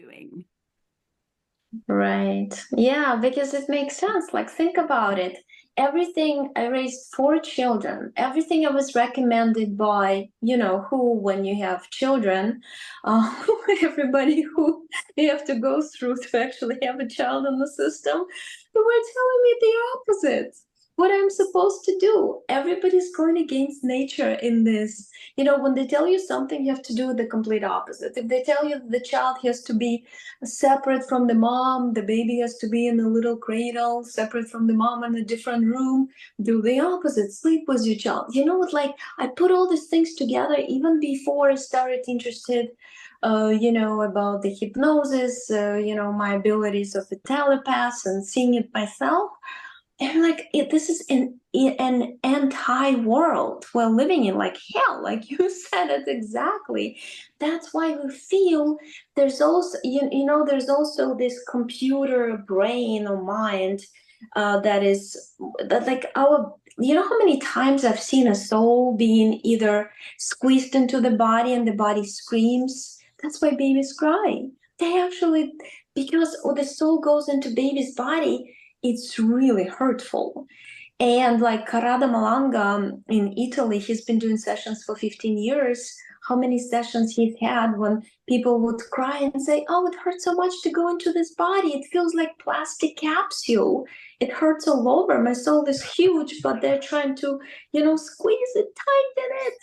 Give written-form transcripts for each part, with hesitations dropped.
doing. Right. Yeah, because it makes sense. Like, think about it. Everything, I raised 4 children. Everything I was recommended by, who, when you have children, everybody who you have to go through to actually have a child in the system, they were telling me the opposite. What I'm supposed to do. Everybody's going against nature in this. When they tell you something, you have to do the complete opposite. If they tell you the child has to be separate from the mom, the baby has to be in a little cradle, separate from the mom in a different room, do the opposite, sleep with your child. You know what, like, I put all these things together even before I started interested about the hypnosis, my abilities of a telepath and seeing it myself. And like this is an anti-world we're living in, like hell, like you said it exactly. That's why we feel there's also there's also this computer brain or mind that is that like our how many times I've seen a soul being either squeezed into the body and the body screams. That's why babies cry. They actually, because the soul goes into baby's body, it's really hurtful. And like Corrado Malanga in Italy, he's been doing sessions for 15 years. How many sessions he's had when people would cry and say, "Oh, it hurts so much to go into this body. It feels like plastic capsule. It hurts all over. My soul is huge, but they're trying to, squeeze it, tighten it."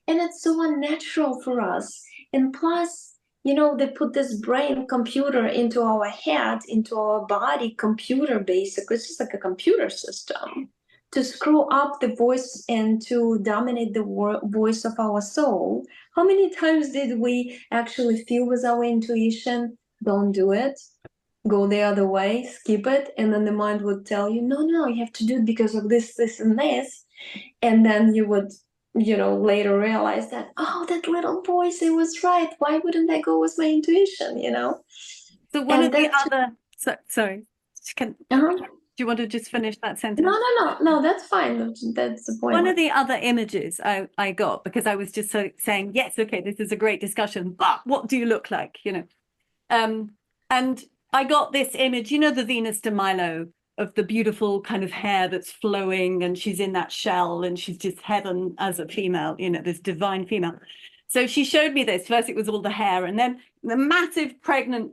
And it's so unnatural for us. And plus, they put this brain computer into our head, into our body computer, basically. It's just like a computer system to screw up the voice and to dominate the voice of our soul. How many times did we actually feel with our intuition, don't do it, go the other way, skip it, and then the mind would tell you, no, no, you have to do it because of this, this, and this. And then you would later realize that, oh, that little voice, it was right. Why wouldn't I go with my intuition, So one And of the other, sorry, uh-huh. do you want to just finish that sentence? No, that's fine. That's the point. One of the other images I got, because I was just saying, yes, okay, this is a great discussion, but what do you look like, and I got this image, the Venus de Milo, of the beautiful kind of hair that's flowing, and she's in that shell, and she's just heaven as a female, this divine female. So she showed me this. First it was all the hair, and then the massive pregnant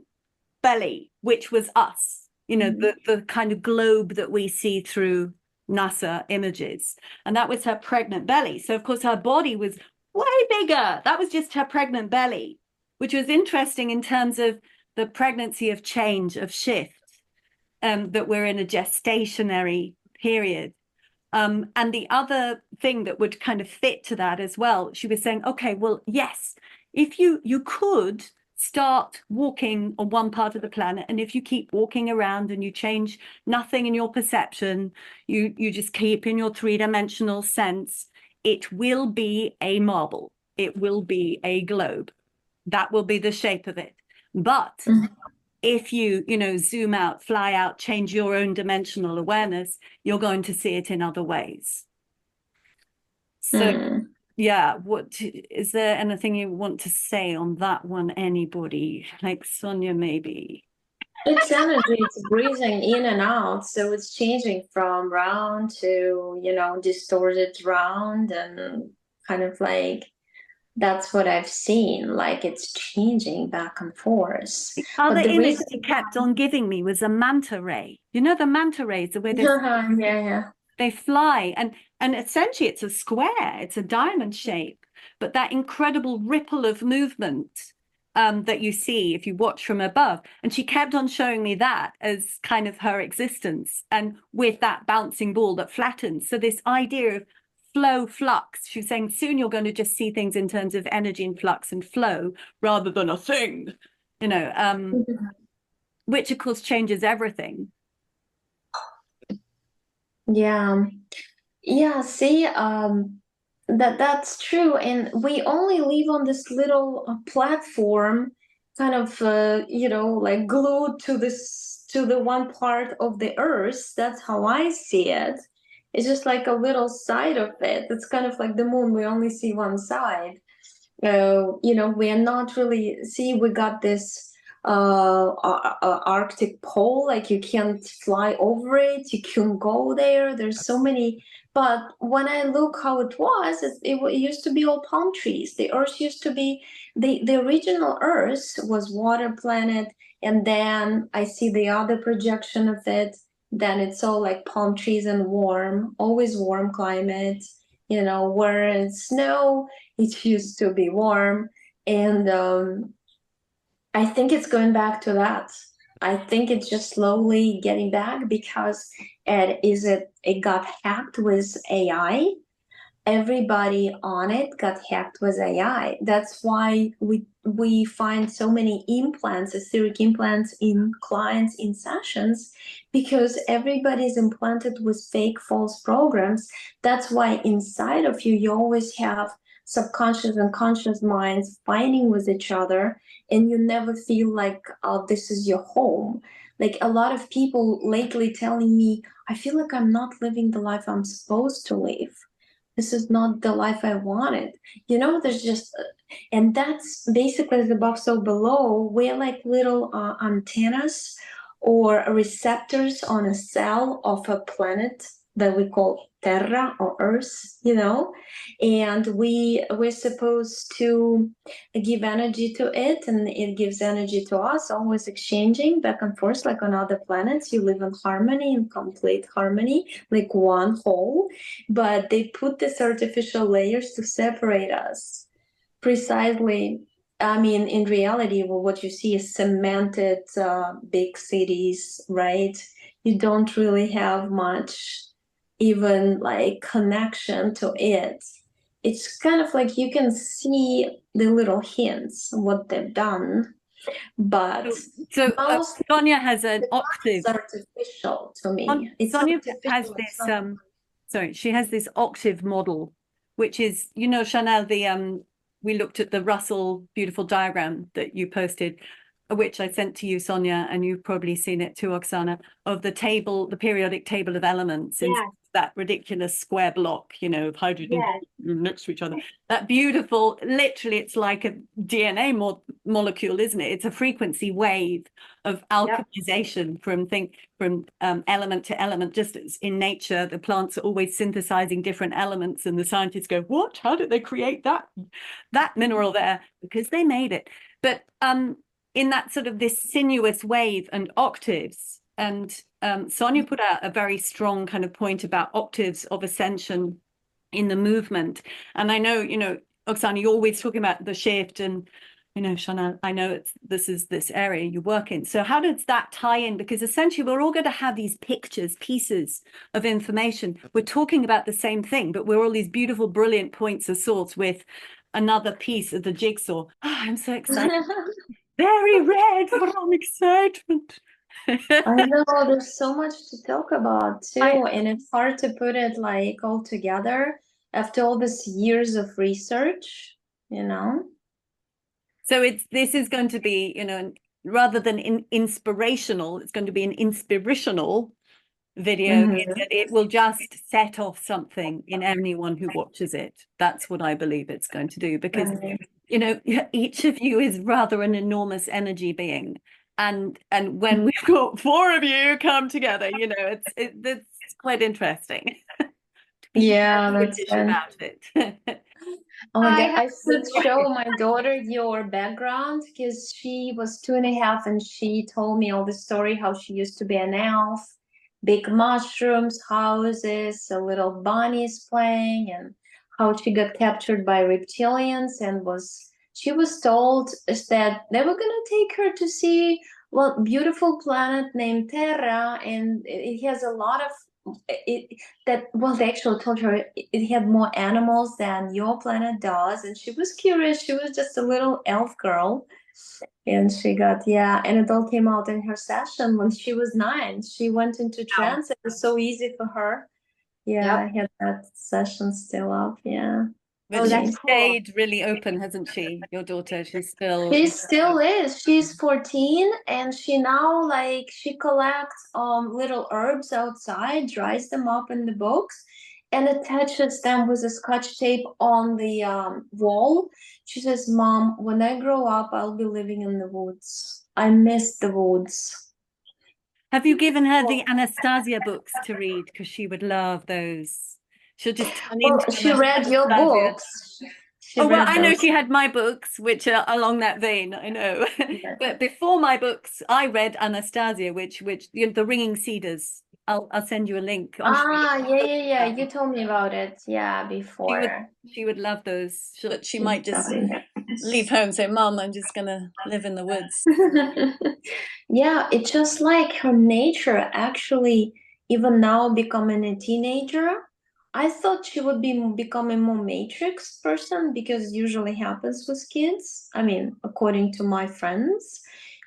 belly, which was us, the kind of globe that we see through NASA images. And that was her pregnant belly. So of course her body was way bigger. That was just her pregnant belly, which was interesting in terms of the pregnancy of change, of shift, that we're in a gestationary period. And the other thing that would kind of fit to that as well, she was saying, okay, well, yes, if you could start walking on one part of the planet, and if you keep walking around and you change nothing in your perception, you just keep in your three-dimensional sense, it will be a marble, it will be a globe, that will be the shape of it. But if you zoom out, fly out, change your own dimensional awareness, you're going to see it in other ways. So yeah, what is there anything you want to say on that one? Anybody, like Sonia, maybe? It's energy, it's breathing in and out, so it's changing from round to distorted round, and kind of like that's what I've seen, like it's changing back and forth. The other But the image reason she kept on giving me was a manta ray. The manta rays, the way yeah. they fly, and essentially it's a square, it's a diamond shape, but that incredible ripple of movement that you see if you watch from above. And she kept on showing me that as kind of her existence, and with that bouncing ball that flattens. So this idea of flow, flux, she was saying soon you're going to just see things in terms of energy and flux and flow rather than a thing, which of course changes everything. Yeah, see, that's true, and we only live on this little platform, kind of like glued to the one part of the earth. That's how I see it. It's just like a little side of it. It's kind of like the moon. We only see one side. We are not really, see, we got this Arctic pole, like you can't fly over it, you can't go there. There's so many. But when I look how it was, it used to be all palm trees. The Earth used to be the original Earth was water planet, and then I see the other projection of it. Then it's all like palm trees and warm, always warm climate. You know, where it's snow, it used to be warm, and I think it's going back to that. I think it's just slowly getting back because it got hacked with AI. Everybody on it got hacked with AI. That's why we find so many implants, etheric implants in clients in sessions, because everybody's implanted with fake false programs. That's why inside of you you always have subconscious and conscious minds fighting with each other, and you never feel like, oh, this is your home. Like a lot of people lately telling me, I feel like I'm not living the life I'm supposed to live. This is not the life I wanted. You know, there's just, and that's basically the box so below. We're like little antennas or receptors on a cell of a planet that we call Terra or Earth, you know, and we're supposed to give energy to it, and it gives energy to us, always exchanging back and forth. Like on other planets, you live in harmony, in complete harmony, like one whole, but they put these artificial layers to separate us precisely. I mean, in reality, well, what you see is cemented big cities, right? You don't really have much even like connection to it. It's kind of like you can see the little hints what they've done, but So most Sonia has an it's octave. artificial to me. It's Sonia has artificial. It's this not. sorry, she has this octave model, which is, you know, Chanel, the we looked at the Russell beautiful diagram that you posted, which I sent to you, Sonia, and you've probably seen it too, Oksana, of the table, the periodic table of elements in Yes, that ridiculous square block, you know, of hydrogen yes, next to each other. That beautiful, literally, it's like a DNA molecule, isn't it? It's a frequency wave of yep. alchemization from element to element. Just as in nature, the plants are always synthesizing different elements, and the scientists go, "What? How did they create that mineral there?" Because they made it. But in that sort of this sinuous wave and octaves. And Sonia put out a very strong kind of point about octaves of ascension in the movement. And I know, you know, Oksana, you're always talking about the shift, and, you know, Chanel, I know this is this area you work in. So how does that tie in? Because essentially we're all going to have these pieces of information. We're talking about the same thing, but we're all these beautiful, brilliant points of source with another piece of the jigsaw. Oh, I'm so excited. Very red from excitement. I know there's so much to talk about I too, and it's hard to put it like all together after all these years of research, you know? so this is going to be, you know, rather than inspirational, it's going to be an inspirational video. Mhm. It will just set off something in anyone who watches it. That's what I believe it's going to do, because, Right. you know, each of you is rather an enormous energy being. And when we've got four of you come together, you know, it's quite interesting to be Yeah, that's British fun. about it. Oh my I God, have I should to show my daughter your background because she was 2.5 and she told me all the story how she used to be an elf, big mushrooms, houses, a little bunnies playing, and how she got captured by reptilians and she was told that they were gonna take her to see well beautiful planet named Terra, and it has a lot of it that well they actually told her it had more animals than your planet does, and she was curious. She was just a little elf girl, and she got, yeah, and it all came out in her session when she was 9. She went into Wow. trance. It was so easy for her. Yeah, Yep. I had that session still up. Yeah, But Oh, she's that's amazing. cool. stayed really open, hasn't she? Your daughter, she's still. She still is. She's 14, and she now like she collects little herbs outside, dries them up in the books, and attaches them with a scotch tape on the wall. She says, "Mom, when I grow up, I'll be living in the woods. I miss the woods." Have you given her the Anastasia books to read? Because she would love those. She'll just turn Well, into she read your Anastasia. books. She Oh, well, read I know those. she had my books, which are along that vein, I know. Yeah. But before my books, I read Anastasia, which you know, The Ringing Cedars. I'll send you a link. I'm sure Yeah. You told me about it. Yeah, she would before. she would love those. She She might just leave home and say, Mom, I'm just gonna live in the woods. Yeah, it's just like her nature actually, even now becoming a teenager. I thought she would be becoming more matrix person because usually happens with kids. I mean, according to my friends,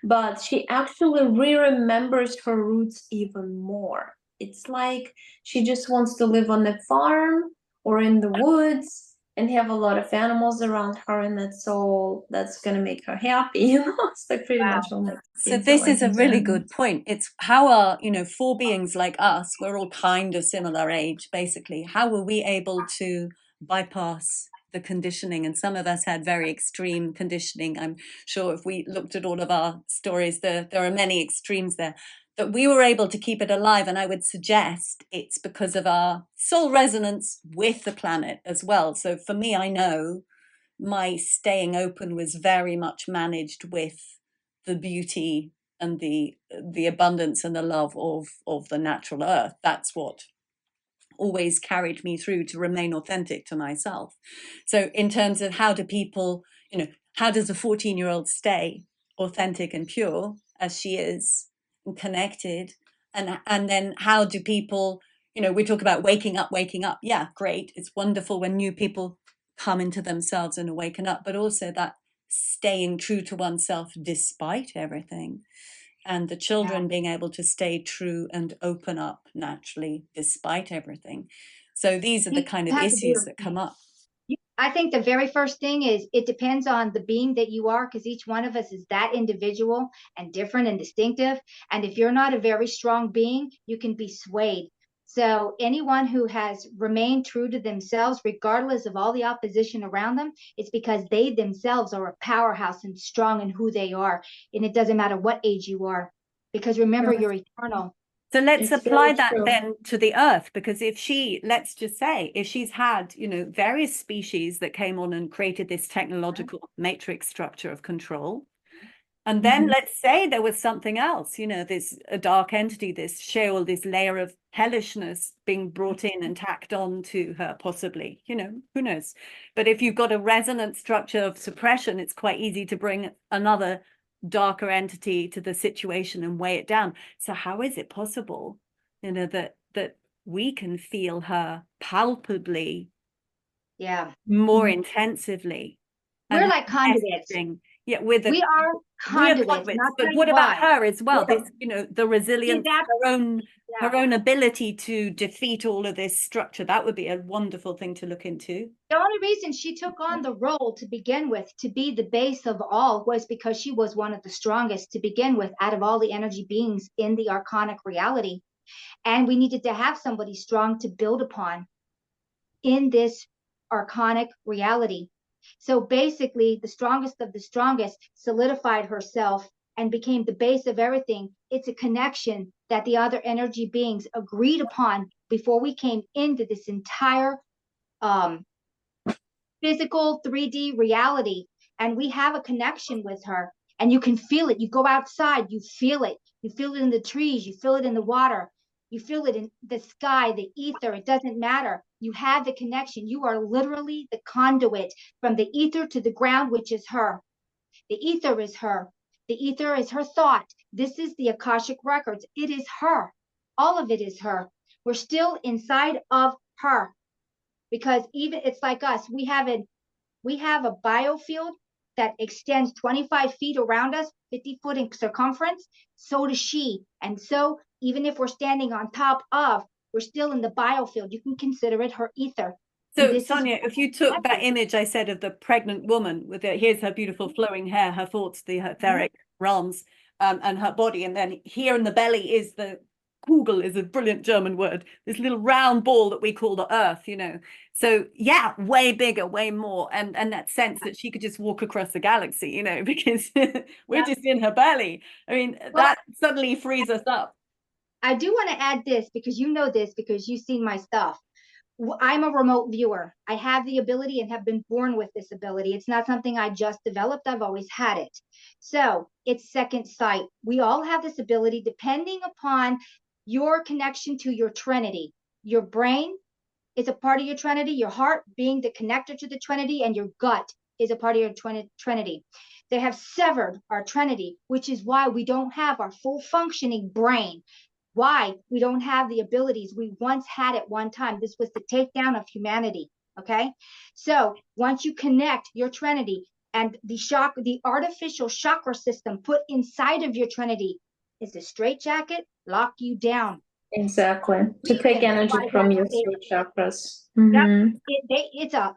but she actually re-remembers her roots even more. It's like she just wants to live on a farm or in the woods and have a lot of animals around her, and that's gonna make her happy, you know. It's like pretty much all my So kids are this like is a these really animals. good point. It's how are, you know, four beings like us, we're all kind of similar age, basically. How were we able to bypass the conditioning? And some of us had very extreme conditioning. I'm sure if we looked at all of our stories, there are many extremes there. But we were able to keep it alive. And I would suggest it's because of our soul resonance with the planet as well. So for me, I know my staying open was very much managed with the beauty and the abundance and the love of the natural earth. That's what always carried me through to remain authentic to myself. So in terms of how do people, you know, how does a 14-year-old stay authentic and pure as she is and connected, and then how do people, you know, we talk about waking up. Yeah, great, it's wonderful when new people come into themselves and awaken up, but also that staying true to oneself despite everything, and the children being able to stay true and open up naturally despite everything. So these are the kind of issues that come up. I think the very first thing is it depends on the being that you are, because each one of us is that individual and different and distinctive. And if you're not a very strong being, you can be swayed. So anyone who has remained true to themselves, regardless of all the opposition around them, it's because they themselves are a powerhouse and strong in who they are. And it doesn't matter what age you are, because remember, you're eternal. So let's It's apply very that true. then to the earth, because if she, let's just say, if she's had, you know, various species that came on and created this technological matrix structure of control, and then let's say there was something else, you know, this a dark entity, this Sheol, this layer of hellishness being brought in and tacked on to her, possibly, you know, who knows? But if you've got a resonant structure of suppression, it's quite easy to bring another darker entity to the situation and weigh it down. So how is it possible, you know, that we can feel her palpably, more intensively, We're and like conduits. yeah, with We are we are conduits. conduits, Not but what about her as well? This, you know, the resilience, her own ability to defeat all of this structure. That would be a wonderful thing to look into. The only reason she took on the role to begin with, to be the base of all, was because she was one of the strongest to begin with out of all the energy beings in the archonic reality. And we needed to have somebody strong to build upon in this archonic reality. So basically, the strongest of the strongest solidified herself and became the base of everything. It's a connection that the other energy beings agreed upon before we came into this entire physical 3D reality. And we have a connection with her. And you can feel it. You go outside, you feel it. You feel it in the trees, you feel it in the water, you feel it in the sky, the ether. It doesn't matter. You have the connection. You are literally the conduit from the ether to the ground, which is her. The ether is her. The ether is her thought. This is the Akashic Records. It is her. All of it is her. We're still inside of her, because even it's like us. We have a biofield that extends 25 feet around us, 50 foot in circumference. So does she. And so even if we're standing on top of, we're still in the biofield. You can consider it her ether. So Sonia, if you took that image I said of the pregnant woman with it, here's her beautiful flowing hair, her thoughts, the etheric realms, and her body, and then here in the belly is the Kugel is a brilliant German word, this little round ball that we call the earth, you know. So yeah, way bigger, way more. And that sense that she could just walk across the galaxy, you know, because we're Yeah. just in her belly. I mean, Well, that suddenly frees us up. I do want to add this because you know this because you've seen my stuff. I'm a remote viewer. I have the ability and have been born with this ability. It's not something I just developed, I've always had it. So it's second sight. We all have this ability depending upon your connection to your trinity. Your brain is a part of your trinity, your heart being the connector to the trinity, and your gut is a part of your trinity. They have severed our trinity, which is why we don't have our full functioning brain, why we don't have the abilities we once had at one time. This was the takedown of humanity. Okay. So once you connect your trinity and the artificial chakra system put inside of your trinity is a straitjacket, lock you down. Exactly. To take energy from your three chakras. Yep.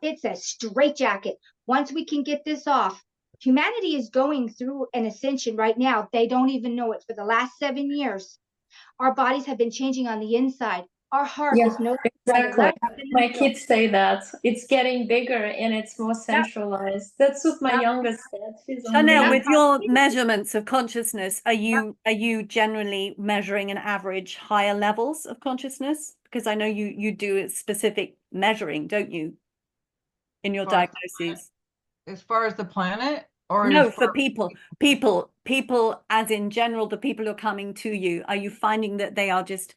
It's a straitjacket. Once we can get this off, humanity is going through an ascension right now. They don't even know it. For the last 7 years, our bodies have been changing on the inside. Our heart is no exactly. My kids say that it's getting bigger and it's more centralized. That's what my youngest said. She's Chanel, with your measurements of consciousness, are you generally measuring an average higher levels of consciousness? Because I know you do a specific measuring, don't you, in your diagnoses? As far as the planet, or no, for people as in general, the people who are coming to you, are you finding that they are just,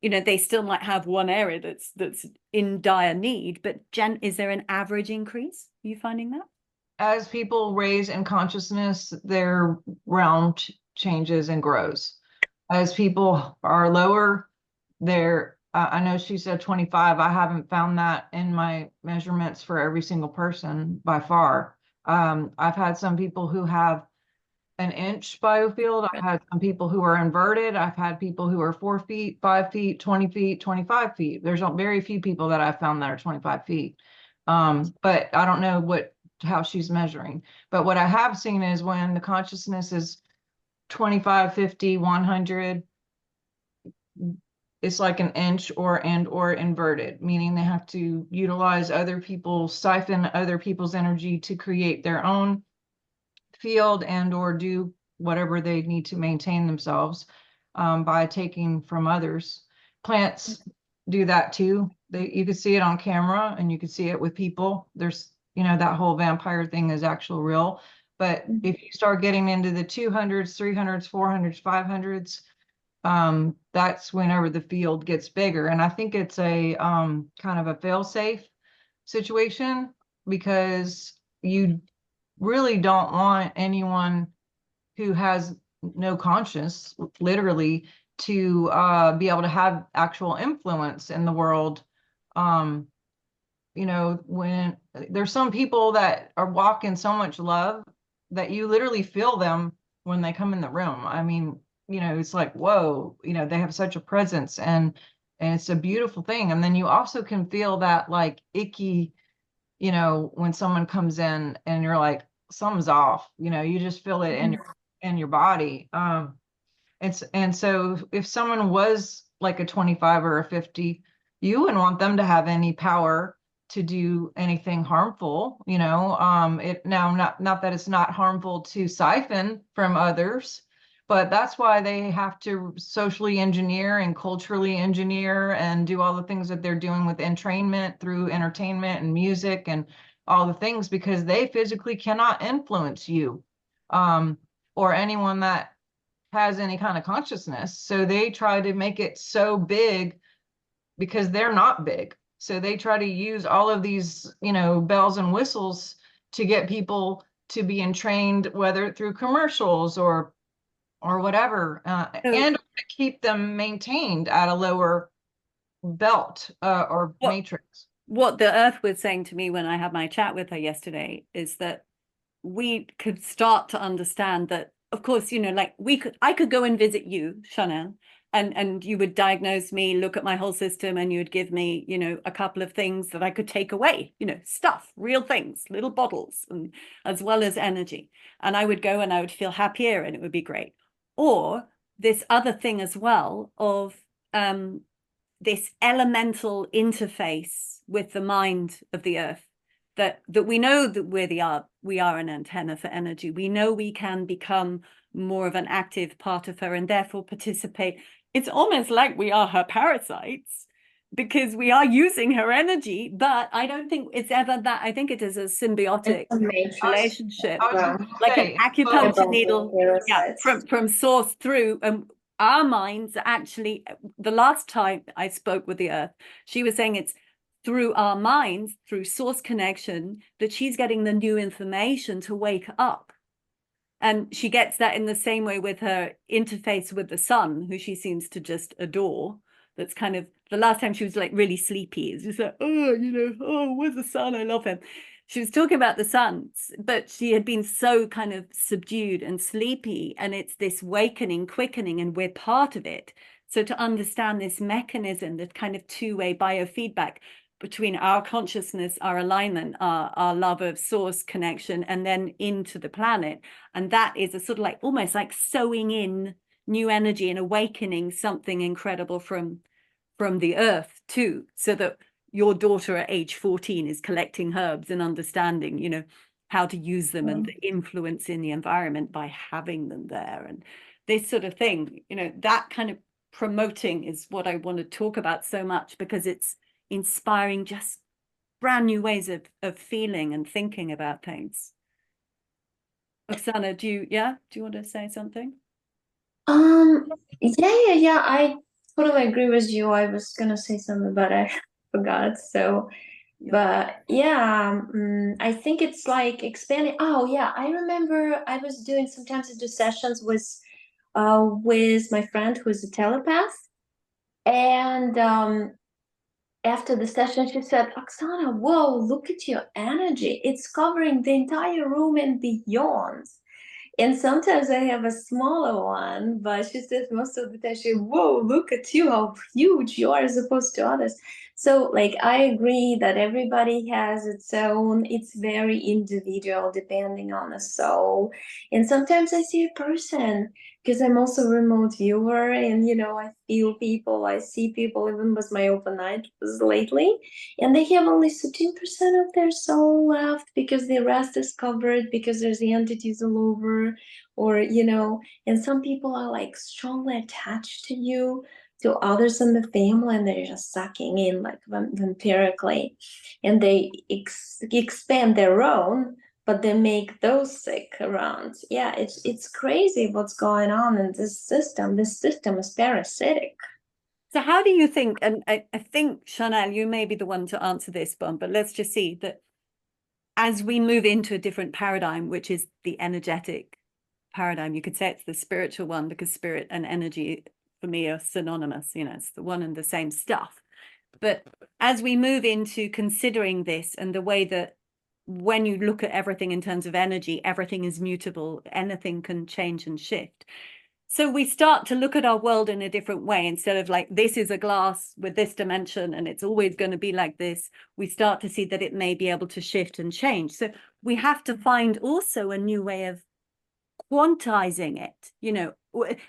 you know, they still might have one area that's in dire need, but is there an average increase? Are you finding that? As people raise in consciousness, their realm changes and grows. As people are lower, I know she said 25. I haven't found that in my measurements for every single person by far. I've had some people who have an inch biofield. I've had some people who are inverted. I've had people who are 4 feet, 5 feet, 20 feet, 25 feet. There's very few people that I've found that are 25 feet. But I don't know how she's measuring. But what I have seen is when the consciousness is 25, 50, 100, it's like an inch or inverted, meaning they have to utilize siphon other people's energy to create their own field or do whatever they need to maintain themselves by taking from others. Plants do that too. You can see it on camera and you can see it with people. There's, you know, that whole vampire thing is actual real. But if you start getting into the 200s, 300s, 400s, 500s, that's whenever the field gets bigger. And I think it's a kind of a fail-safe situation because you really don't want anyone who has no conscience, literally, to be able to have actual influence in the world. You know, when there's some people that are walking so much love that you literally feel them when they come in the room. I mean, you know, it's like, whoa, you know, they have such a presence and it's a beautiful thing. And then you also can feel that like icky, you know, when someone comes in and you're like, something's off, you know, you just feel it in your body. And so if someone was like a 25 or a 50, you wouldn't want them to have any power to do anything harmful, you know. Not that it's not harmful to siphon from others, but that's why they have to socially engineer and culturally engineer and do all the things that they're doing with entrainment through entertainment and music and all the things, because they physically cannot influence you or anyone that has any kind of consciousness. So they try to make it so big because they're not big. So they try to use all of these, you know, bells and whistles to get people to be entrained, whether through commercials or whatever, and to keep them maintained at a lower belt or matrix. What the Earth was saying to me when I had my chat with her yesterday is that we could start to understand that, of course, you know, like I could go and visit you, Chanel, and you would diagnose me, look at my whole system, and you would give me, you know, a couple of things that I could take away, you know, stuff, real things, little bottles, and as well as energy. And I would go and I would feel happier and it would be great. Or this other thing as well of this elemental interface with the mind of the earth, that we know that we are an antenna for energy. We know we can become more of an active part of her and therefore participate. It's almost like we are her parasites because we are using her energy, but I don't think it's ever that. I think it is a symbiotic It's a matrix. relationship, I was Wow. gonna like say, an acupuncture Both needle, parasites. from source through. Our minds actually, the last time I spoke with the earth, she was saying it's through our minds, through source connection, that she's getting the new information to wake up. And she gets that in the same way with her interface with the sun, who she seems to just adore. That's kind of the last time she was like really sleepy. It's just like, oh, where's the sun? I love him. She was talking about the sun, but she had been so kind of subdued and sleepy. And it's this wakening, quickening, and we're part of it. So to understand this mechanism, that kind of two-way biofeedback between our consciousness, our alignment, our love of source connection, and then into the planet. And that is a sort of like almost like sewing in new energy and awakening something incredible from the earth too, so that your daughter at age 14 is collecting herbs and understanding, how to use them and the influence in the environment by having them there. And this sort of thing, that kind of promoting is what I want to talk about so much, because it's inspiring just brand new ways of feeling and thinking about things. Oksana, do you want to say something? Yeah. I totally agree with you. I was gonna say something, but I forgot. So, but yeah, I think it's like expanding. Oh yeah, I remember I was doing sometimes I do sessions with my friend who's a telepath, and after the session she said, Oksana, whoa, look at your energy. It's covering the entire room and beyond. And sometimes I have a smaller one, but she says most of the time whoa, look at you, how huge you are as opposed to others. So like, I agree that everybody has its own, it's very individual depending on the soul. And sometimes I see a person, because I'm also a remote viewer, and I feel people, I see people, even with my open night was lately, and they have only 13% of their soul left because the rest is covered, because there's the entities all over, or and some people are like strongly attached to you, to others in the family, and they're just sucking in like vampirically, and they expand their own, but they make those sick around. Yeah, it's crazy what's going on in this system. This system is parasitic. So how do you think, and I think, Chanel, you may be the one to answer this one, but let's just see that as we move into a different paradigm, which is the energetic paradigm, you could say it's the spiritual one, because spirit and energy for me are synonymous, it's the one and the same stuff. But as we move into considering this, and the way that when you look at everything in terms of energy, everything is mutable, anything can change and shift. So we start to look at our world in a different way. Instead of like, this is a glass with this dimension and it's always going to be like this, we start to see that it may be able to shift and change. So we have to find also a new way of quantizing it,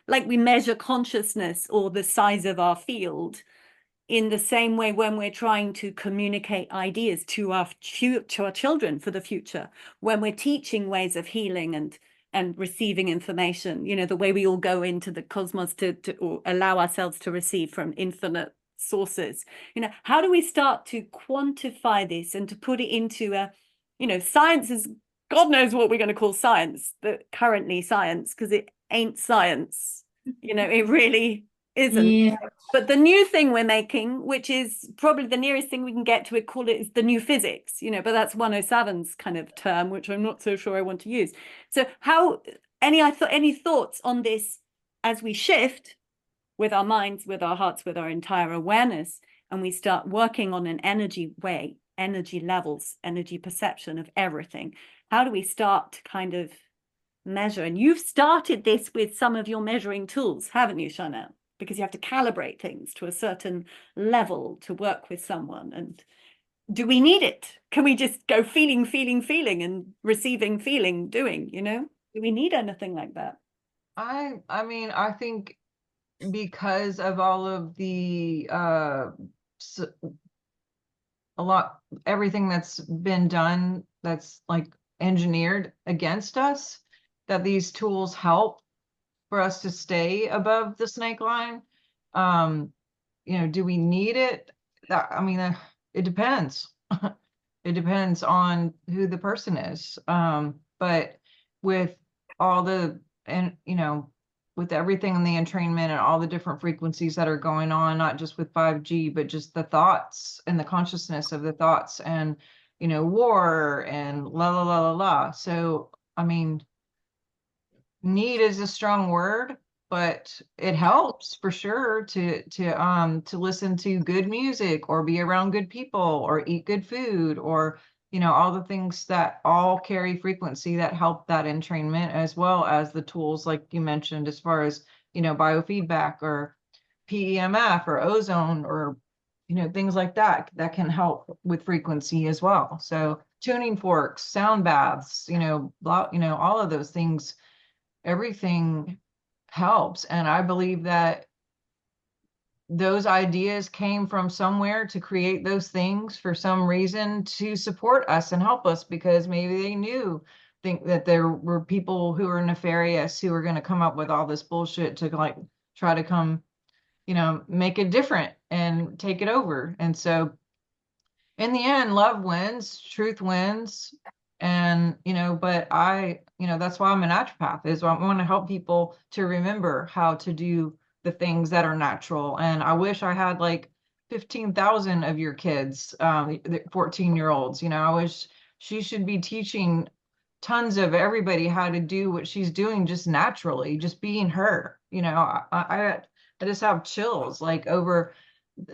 like we measure consciousness or the size of our field. In the same way, when we're trying to communicate ideas to our children for the future, when we're teaching ways of healing and receiving information, the way we all go into the cosmos to or allow ourselves to receive from infinite sources, how do we start to quantify this and to put it into science is, God knows what we're going to call science, but currently science, because it ain't science, it really isn't. Yeah. But the new thing we're making, which is probably the nearest thing we can get to it, call it, is the new physics, but that's 107's kind of term, which I'm not so sure I want to use. So any thoughts on this as we shift with our minds, with our hearts, with our entire awareness, and we start working on an energy way, energy levels, energy perception of everything? How do we start to kind of measure? And you've started this with some of your measuring tools, haven't you, Chanel? Because you have to calibrate things to a certain level to work with someone. And do we need it? Can we just go feeling and receiving, feeling, doing, Do we need anything like that? I mean, I think because of all of the everything that's been done that's like engineered against us, that these tools help for us to stay above the snake line. Do we need it? I mean, it depends. It depends on who the person is. But with all the, and with everything in the entrainment and all the different frequencies that are going on, not just with 5G, but just the thoughts and the consciousness of the thoughts and, war and la la la la la. So, I mean, need is a strong word, but it helps for sure to listen to good music or be around good people or eat good food or all the things that all carry frequency that help that entrainment, as well as the tools like you mentioned as far as biofeedback or PEMF or ozone or things like that can help with frequency as well. So tuning forks, sound baths, all of those things, everything helps. And I believe that those ideas came from somewhere to create those things for some reason to support us and help us, because maybe they think that there were people who were nefarious who were going to come up with all this bullshit to like try to come, make it different and take it over. And so in the end, love wins, truth wins. And, but that's why I'm a naturopath, is I want to help people to remember how to do the things that are natural. And I wish I had like 15,000 of your kids, 14-year-olds, I wish she should be teaching tons of everybody how to do what she's doing just naturally, just being her. I just have chills like over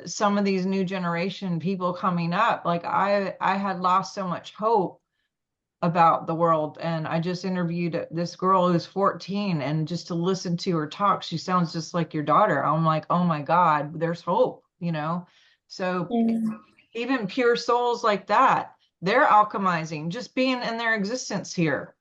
some of these new generation people coming up. Like I had lost so much hope about the world, and I just interviewed this girl who's 14, and just to listen to her talk, she sounds just like your daughter. I'm like, oh my God, there's hope, so even pure souls like that, they're alchemizing, just being in their existence here,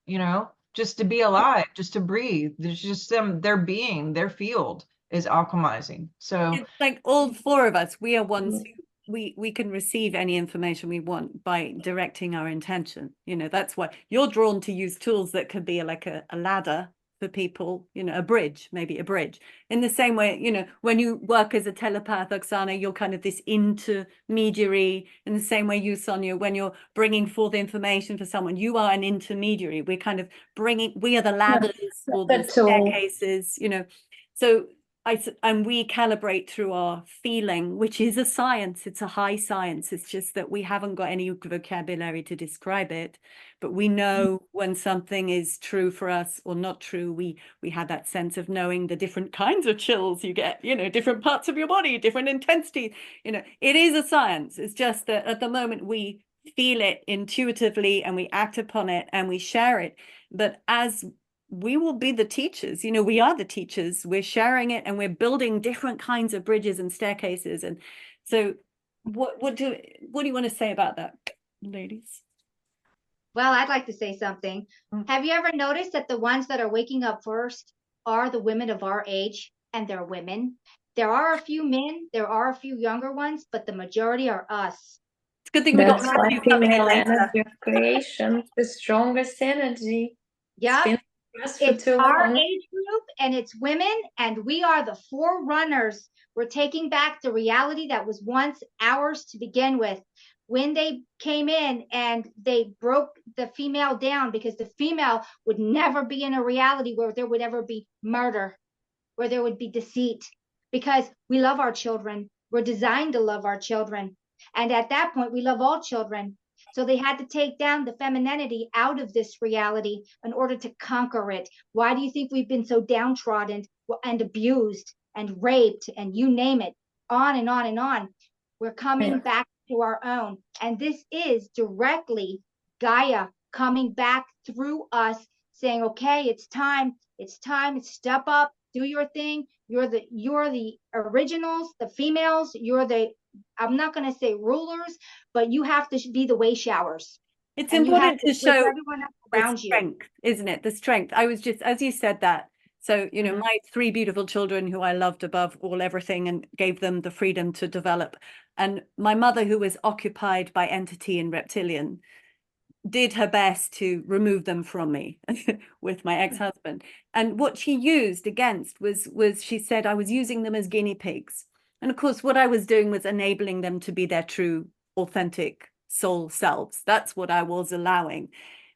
just to be alive, just to breathe. There's just their being, their field is alchemizing. So It's like all four of us, we are ones who we can receive any information we want by directing our intention. That's why you're drawn to use tools that could be like a ladder for people, a bridge, maybe a bridge. In the same way, when you work as a telepath, Oksana, you're kind of this intermediary. In the same way you, Sonia, when you're bringing forth information for someone, you are an intermediary. We're kind of we are the ladders or the staircases, So and we calibrate through our feeling, which is a science. It's a high science. It's just that we haven't got any vocabulary to describe it, but we know when something is true for us or not true. We had that sense of knowing the different kinds of chills you get, different parts of your body, different intensity. It is a science. It's just that at the moment we feel it intuitively and we act upon it and we share it. But as we will be the teachers, we are the teachers, we're sharing it and we're building different kinds of bridges and staircases. And so what do you want to say about that, ladies? Well, I'd like to say something. Have you ever noticed that the ones that are waking up first are the women of our age, and they're women? There are a few men, there are a few younger ones, but the majority are us. It's a good thing we got Matthew coming in later. Energy of creation, the strongest energy. Yeah. It's our age group and it's women, and we are the forerunners. We're taking back the reality that was once ours to begin with. When they came in and they broke the female down, because the female would never be in a reality where there would ever be murder, where there would be deceit, because we love our children. We're designed to love our children. And at that point, we love all children. So they had to take down the femininity out of this reality in order to conquer it. Why do you think we've been so downtrodden and abused and raped and you name it, on and on and on? We're coming back to our own. And this is directly Gaia coming back through us saying, okay, it's time, step up, do your thing. You're the originals, the females, I'm not going to say rulers, but you have to be the way showers. It's important to show everyone around the strength, isn't it? The strength. I was just, as you said that, So, you know, my three beautiful children who I loved above all everything and gave them the freedom to develop. And my mother, who was occupied by entity and reptilian, did her best to remove them from me with my ex-husband. And what she used against was she said I was using them as guinea pigs. And of course, what I was doing was enabling them to be their true, authentic soul selves. That's what I was allowing.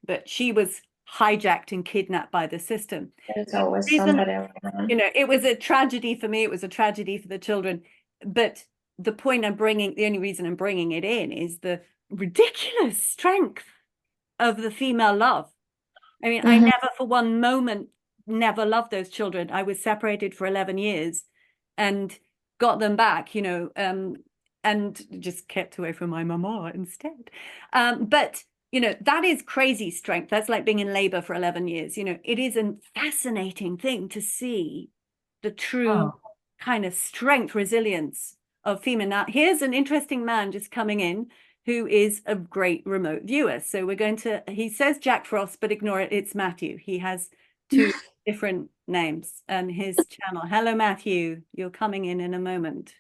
But she was hijacked and kidnapped by the system. There's always Reason- somebody around. You know, it was a tragedy for me. It was a tragedy for the children. But the point I'm bringing, the only reason I'm bringing it in is the ridiculous strength of the female love. I mean, I never for one moment never loved those children. I was separated for 11 years and got them back, you know, and just kept away from my mama instead. But, you know, that is crazy strength. That's like being in labor for 11 years. You know, it is a fascinating thing to see the true kind of strength, resilience of female. Now, here's an interesting man just coming in who is a great remote viewer. So we're going to, he says Jack Frost, but ignore it. It's Matthew. He has two different names and his channel. Hello, Matthew. You're coming in a moment.